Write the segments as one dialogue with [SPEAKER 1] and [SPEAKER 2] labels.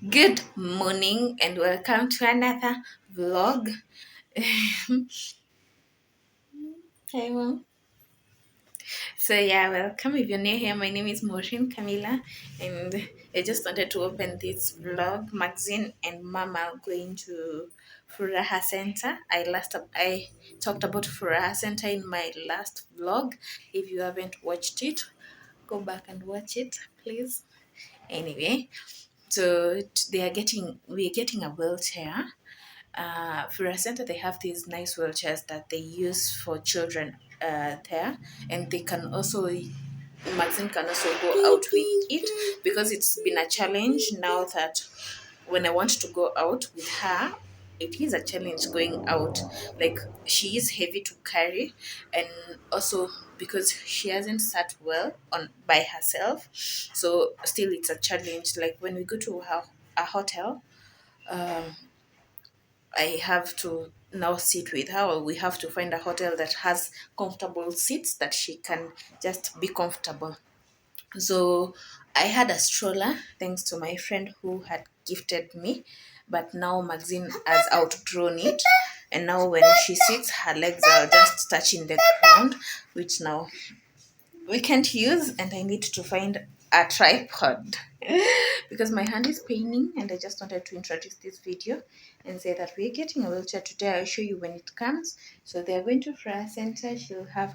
[SPEAKER 1] Good morning and welcome to another vlog. Hi, Mom. So yeah, welcome. If you're new here, my name is Maureen Camila, and I just wanted to open this vlog. Maxine and Mama are going to Furaha Center. I talked about Furaha Center in my last vlog. If you haven't watched it, go back and watch it, please. Anyway, so we're getting a wheelchair. For a center, they have these nice wheelchairs that they use for children there, and they can also Maxine can also go out with it because it's been a challenge now that when I want to go out with her, it is a challenge going out. Like she is heavy to carry, and also because she hasn't sat well on by herself, so still it's a challenge. Like when we go to a hotel, um, I have to now sit with her, or we have to find a hotel that has comfortable seats that she can just be comfortable. So I had a stroller thanks to my friend who had gifted me, but now Maxine has outgrown it. And now when she sits, her legs are just touching the ground, which now we can't use, and I need to find a tripod because my hand is paining. And I just wanted to introduce this video and say that we're getting a wheelchair today. I'll show you when it comes. So they're going to Freya Center. She'll have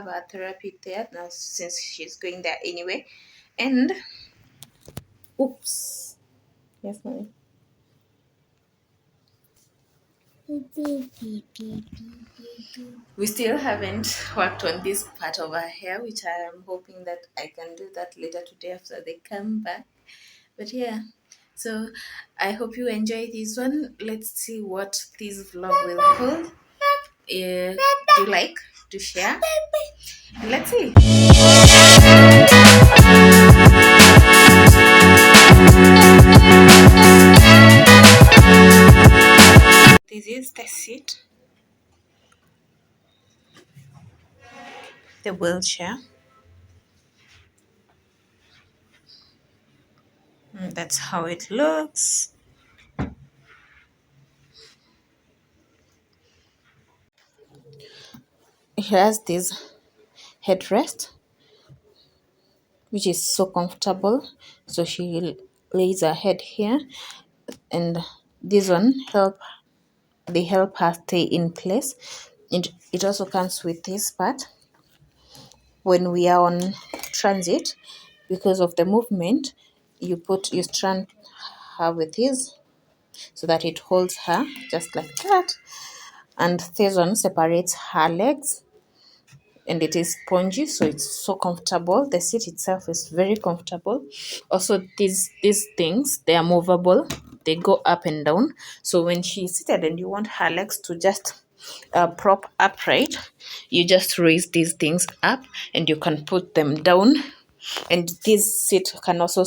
[SPEAKER 1] a therapy there now since she's going there anyway. And oops, yes, mommy. We still haven't worked on this part of her hair, which I am hoping that I can do that later today after they come back. But yeah, so I hope you enjoy this one. Let's see what this vlog will hold. Do you like to share? Let's see. This is the seat, the wheelchair. That's how it looks. It has this headrest, which is so comfortable. So she lays her head here, and this one help her stay in place. It also comes with this part when we are on transit. Because of the movement, you strand her with this so that it holds her just like that. And this one separates her legs, and it is spongy, so it's so comfortable. The seat itself is very comfortable. Also, these things, they are movable, they go up and down. So when she's seated and you want her legs to just prop upright, you just raise these things up and you can put them down. And this seat can also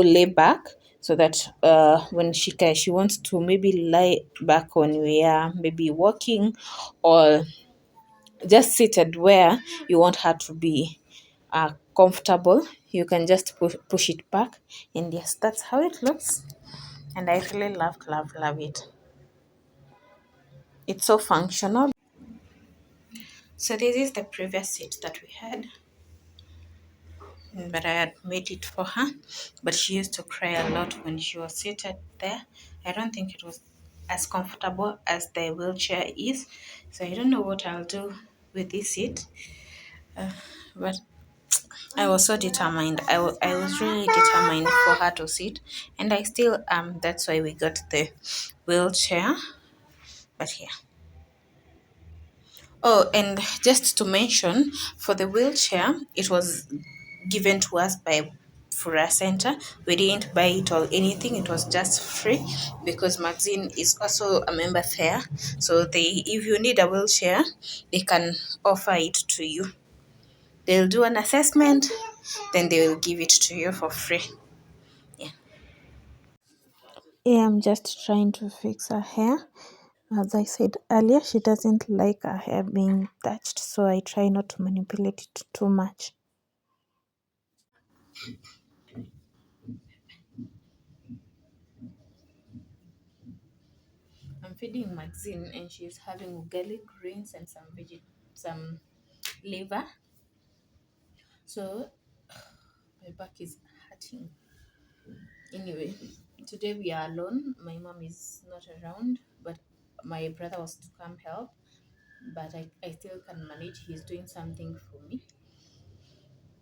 [SPEAKER 1] lay back, so that when she wants to maybe lie back when we are maybe walking, or just seated where you want her to be comfortable, you can just push it back. And yes, that's how it looks. And I really love it. It's so functional. So this is the previous seat that we had, but I had made it for her. But she used to cry a lot when she was seated there. I don't think it was as comfortable as the wheelchair is. So I don't know what I'll do with this seat. But I was so determined. I was really determined for her to sit, and I still am. That's why we got the wheelchair. But yeah. Oh, and just to mention, for the wheelchair, it was given to us by Fura Center. We didn't buy it or anything. It was just free because Maxine is also a member there. So if you need a wheelchair, they can offer it to you. They'll do an assessment, then they will give it to you for free. Yeah. Yeah, I'm just trying to fix her hair. As I said earlier, she doesn't like her hair being touched, so I try not to manipulate it too much. feeding Maxine and she's having garlic greens and some liver. So my back is hurting. Anyway, today we are alone. My mom is not around, but my brother was to come help. But I still can manage. He's doing something for me.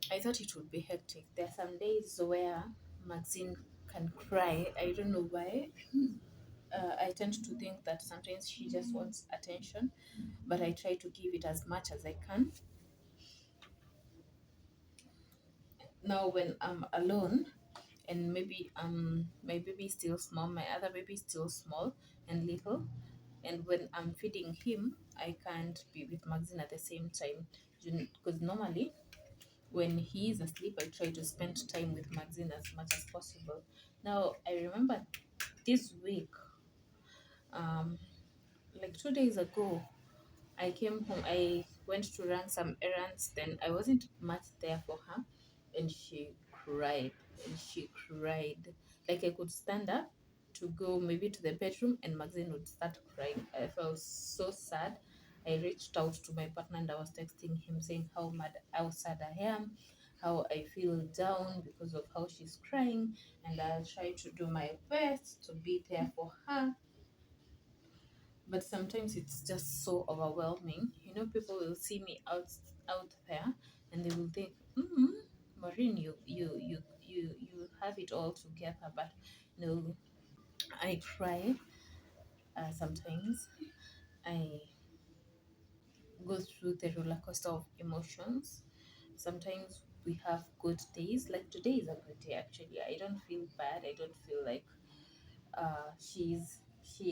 [SPEAKER 1] I thought it would be hectic. There are some days where Maxine can cry. I don't know why. I tend to think that sometimes she just wants attention, but I try to give it as much as I can. Now, when I'm alone, and maybe my baby is still small, my other baby is still small and little, and when I'm feeding him, I can't be with Maxine at the same time. Because normally when he is asleep, I try to spend time with Maxine as much as possible. Now I remember this week, um, like 2 days ago, I came home. I went to run some errands. Then I wasn't much there for her, and she cried. And she cried. Like I could stand up to go maybe to the bedroom, and Maxine would start crying. I felt so sad. I reached out to my partner and I was texting him saying how sad I am, how I feel down because of how she's crying, and I'll try to do my best to be there for her, but sometimes it's just so overwhelming. People will see me out there and they will think, Maureen, you have it all together, but no, I cry. Sometimes I go through the roller coaster of emotions. Sometimes we have good days, like today is a good day actually. I don't feel bad. I don't feel like she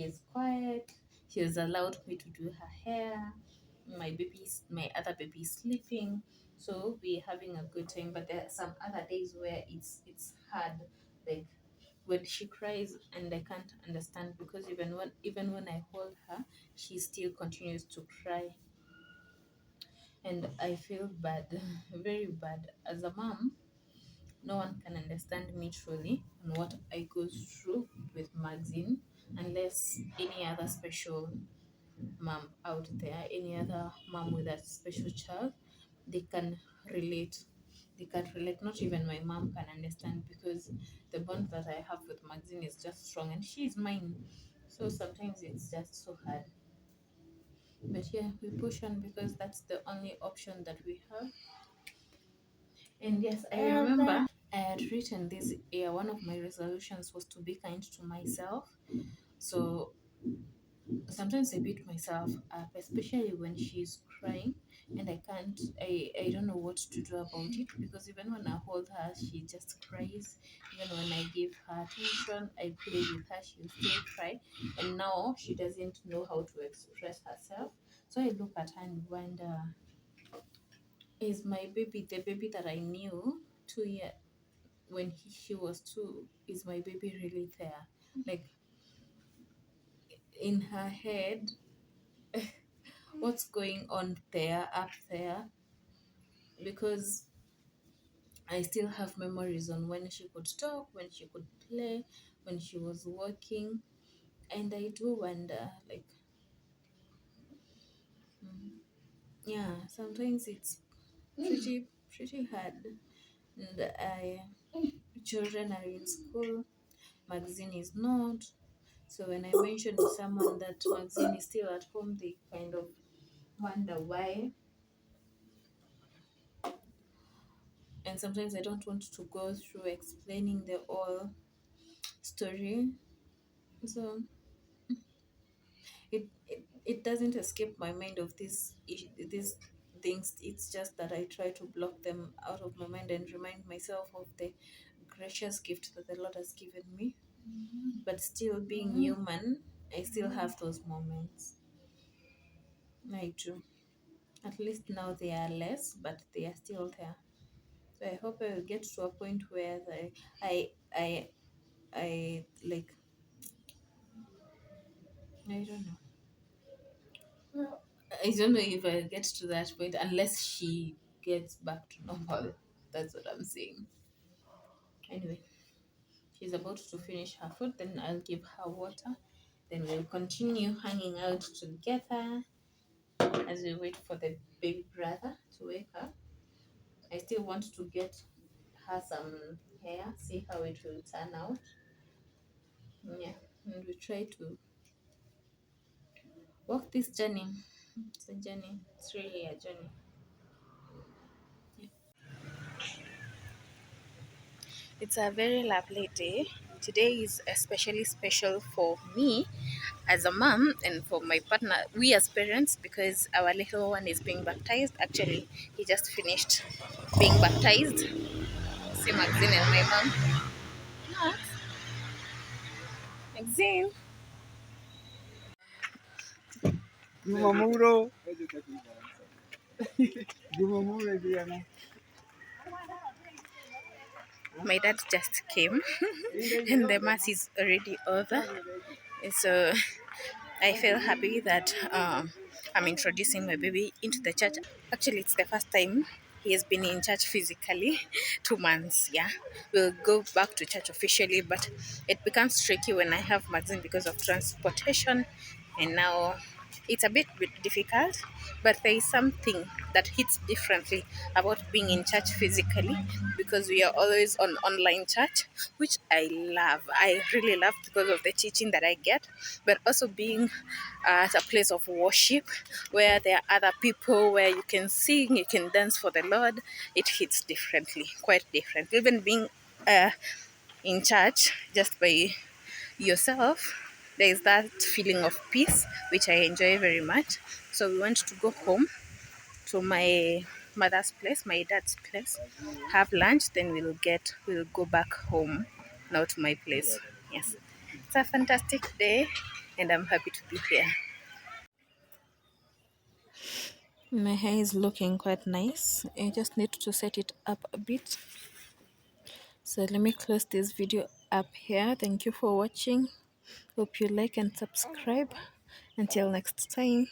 [SPEAKER 1] is quiet. She has allowed me to do her hair. My other baby is sleeping, so we're having a good time. But there are some other days where it's hard, like when she cries and I can't understand, because even when I hold her, she still continues to cry, and I feel bad, very bad. As a mom, no one can understand me truly on what I go through with Maxine, unless any other special mom out there, any other mom with a special child, they can relate. They can relate. Not even my mom can understand, because the bond that I have with Maxine is just strong and she is mine. So sometimes it's just so hard. But yeah, we push on because that's the only option that we have. And yes, I remember I had written this year, one of my resolutions was to be kind to myself. So sometimes I beat myself up, especially when she's crying and I don't know what to do about it, because even when I hold her, she just cries. Even when I give her attention, I play with her, she'll still cry. And now she doesn't know how to express herself. So I look at her and wonder, is my baby the baby that I knew 2 years when she was two? Is my baby really there? Like in her head, what's going on there, up there? Because I still have memories on when she could talk, when she could play, when she was working, and I do wonder, like, mm, yeah, sometimes it's pretty hard. And children are in school, Maxine is not. So when I mention to someone that Maxine is still at home, they kind of wonder why. And sometimes I don't want to go through explaining the whole story. So it doesn't escape my mind of these things. It's just that I try to block them out of my mind and remind myself of the gracious gift that the Lord has given me. But still, being human, I still have those moments. I do. At least now they are less, but they are still there. So I hope I will get to a point where I I I like, I don't know. I don't know if I'll get to that point unless she gets back to normal. That's what I'm saying. Anyway, she's about to finish her food, then I'll give her water Then we'll continue hanging out together as we wait for the baby brother to wake up. I still want to get her some hair, see how it will turn out. Yeah, and we try to walk this journey. It's a journey, it's really a journey. It's a very lovely day. Today is especially special for me as a mom and for my partner, we as parents, because our little one is being baptized. Actually, he just finished being baptized. See Maxine and my mom. Max, Maxine. Gumamuro. Gumamuro, Diana. My dad just came and the mass is already over. So I feel happy that I'm introducing my baby into the church. Actually, it's the first time he has been in church physically. 2 months, yeah. We'll go back to church officially, but it becomes tricky when I have Maxine because of transportation, and now it's a bit difficult, but there is something that hits differently about being in church physically, because we are always on online church, which I love. I really love because of the teaching that I get, but also being at a place of worship where there are other people, where you can sing, you can dance for the Lord. It hits differently, quite different. Even being in church just by yourself, there is that feeling of peace which I enjoy very much. So we want to go home to my mother's place, my dad's place, have lunch, then we'll go back home now to my place. Yes, it's a fantastic day and I'm happy to be here. My hair is looking quite nice. I just need to set it up a bit. So let me close this video up here. Thank you for watching. Hope you like and subscribe. Until next time.